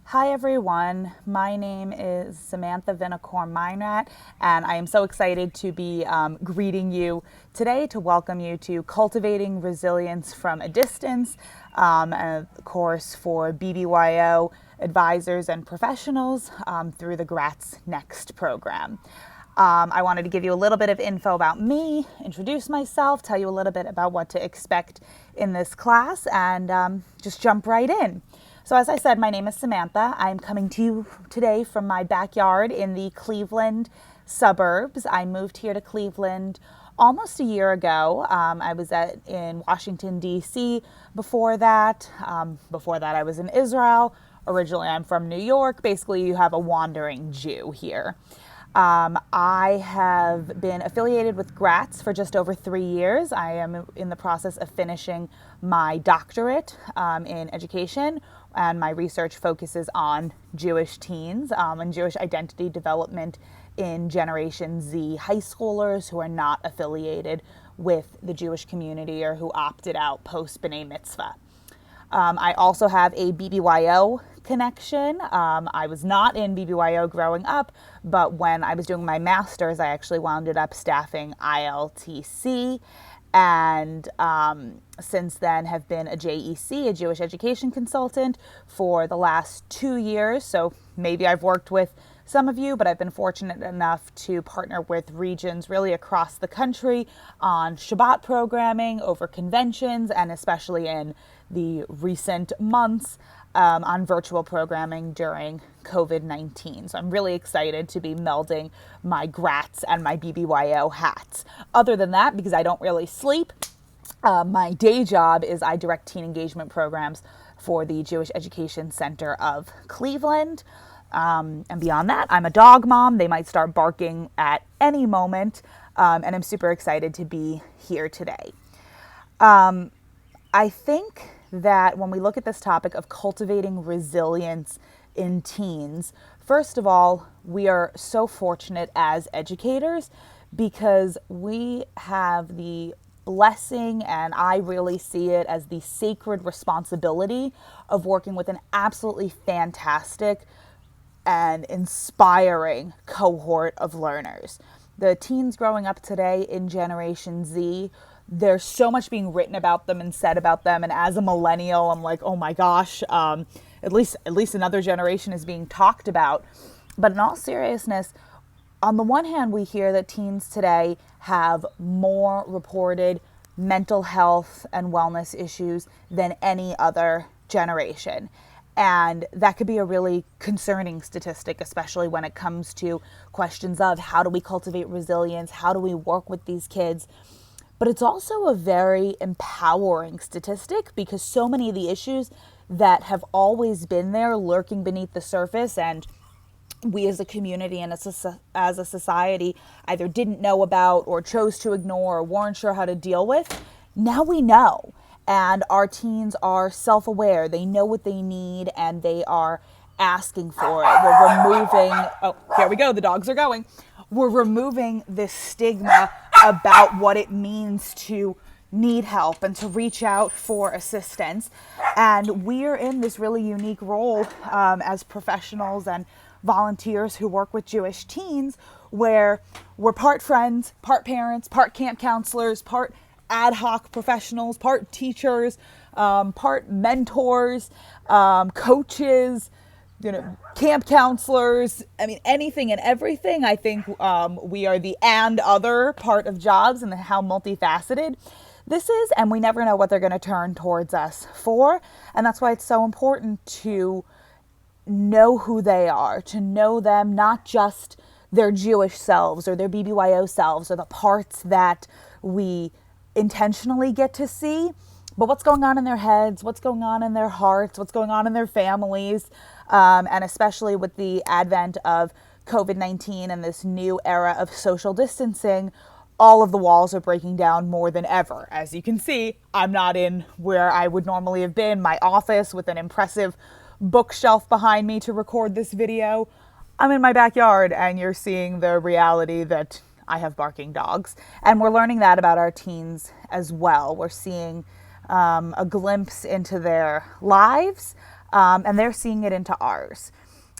Hi everyone, my name is Samantha Vinacore-Meinrat, and I am so excited to be greeting you today to welcome you to Cultivating Resilience from a Distance, a course for BBYO advisors and professionals through the Gratz Next program. I wanted to give you a little bit of info about me, introduce myself, tell you a little bit about what to expect in this class, and just jump right in. So as I said, my name is Samantha. I'm coming to you today from my backyard in the Cleveland suburbs. I moved here to Cleveland almost a year ago. I was in Washington, D.C. Before that. I was in Israel. Originally, I'm from New York. Basically, you have a wandering Jew here. I have been affiliated with Gratz for just over 3 years. I am in the process of finishing my doctorate in education, and my research focuses on Jewish teens and Jewish identity development in Generation Z high schoolers who are not affiliated with the Jewish community or who opted out post B'nai Mitzvah. I also have a BBYO connection. I was not in BBYO growing up, but when I was doing my master's, I actually wound up staffing ILTC, and since then have been a JEC, a Jewish education consultant, for the last 2 years. So maybe I've worked with some of you, but I've been fortunate enough to partner with regions really across the country on Shabbat programming, over conventions, and especially in the recent months on virtual programming during COVID-19. So I'm really excited to be melding my Gratz and my BBYO hats. Other than that, because I don't really sleep, my day job is I direct teen engagement programs for the Jewish Education Center of Cleveland. And beyond that, I'm a dog mom. They might start barking at any moment, and I'm super excited to be here today. I think that when we look at this topic of cultivating resilience in teens, first of all, we are so fortunate as educators because we have the blessing, and I really see it as the sacred responsibility of working with an absolutely fantastic and inspiring cohort of learners. The teens growing up today in Generation Z, there's so much being written about them and said about them. And as a millennial, I'm like, oh my gosh, at least another generation is being talked about. But in all seriousness, on the one hand, we hear that teens today have more reported mental health and wellness issues than any other generation. And that could be a really concerning statistic, especially when it comes to questions of how do we cultivate resilience? How do we work with these kids? But it's also a very empowering statistic because so many of the issues that have always been there lurking beneath the surface, and we as a community and as a society either didn't know about or chose to ignore or weren't sure how to deal with, now we know. And our teens are self-aware. They know what they need and they are asking for it. We're removing, oh, here we go, the dogs are going. We're removing this stigma about what it means to need help and to reach out for assistance. And we're in this really unique role as professionals and volunteers who work with Jewish teens, where we're part friends, part parents, part camp counselors, part ad hoc professionals, part teachers, part mentors, coaches, camp counselors. I mean, anything and everything. I think we are the and other part of jobs and how multifaceted this is, and we never know what they're going to turn towards us for. And that's why it's so important to know who they are, to know them, not just their Jewish selves or their BBYO selves or the parts that we intentionally get to see, but what's going on in their heads, what's going on in their hearts, what's going on in their families, and especially with the advent of COVID-19 and this new era of social distancing, all of the walls are breaking down more than ever. As you can see, I'm not in where I would normally have been, my office with an impressive bookshelf behind me to record this video. I'm in my backyard, and you're seeing the reality that I have barking dogs. And we're learning that about our teens as well. We're seeing a glimpse into their lives, and they're seeing it into ours.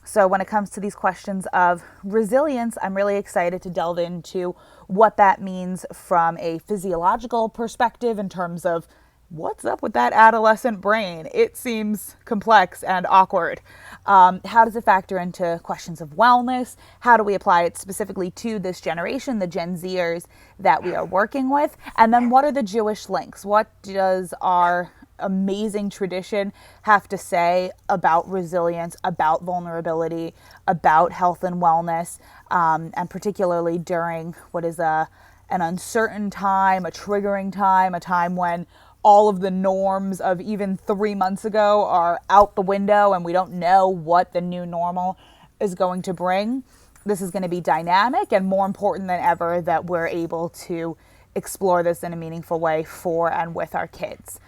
So when it comes to these questions of resilience, I'm really excited to delve into what that means from a physiological perspective in terms of what's up with that adolescent brain. It seems complex and awkward. How does it factor into questions of wellness? How do we apply it specifically to this generation, the Gen Zers that we are working with? And then what are the Jewish links? What does our amazing tradition have to say about resilience, about vulnerability, about health and wellness, and particularly during what is an uncertain time, a triggering time, a time when all of the norms of even 3 months ago are out the window and we don't know what the new normal is going to bring. This is going to be dynamic, and more important than ever that we're able to explore this in a meaningful way for and with our kids.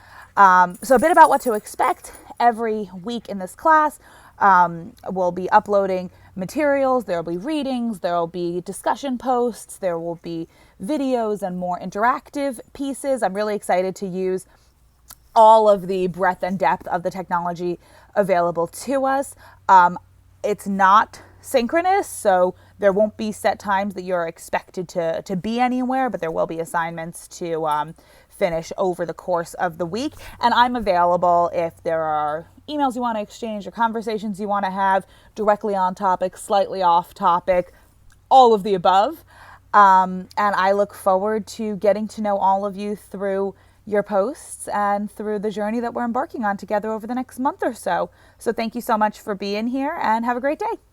So a bit about what to expect every week in this class. We'll be uploading materials, there will be readings, there will be discussion posts, there will be videos and more interactive pieces. I'm really excited to use all of the breadth and depth of the technology available to us. It's not synchronous, so there won't be set times that you're expected to be anywhere, but there will be assignments to finish over the course of the week. And I'm available if there are emails you want to exchange or conversations you want to have directly on topic, slightly off topic, all of the above. And I look forward to getting to know all of you through your posts and through the journey that we're embarking on together over the next month or so. So thank you so much for being here, and have a great day.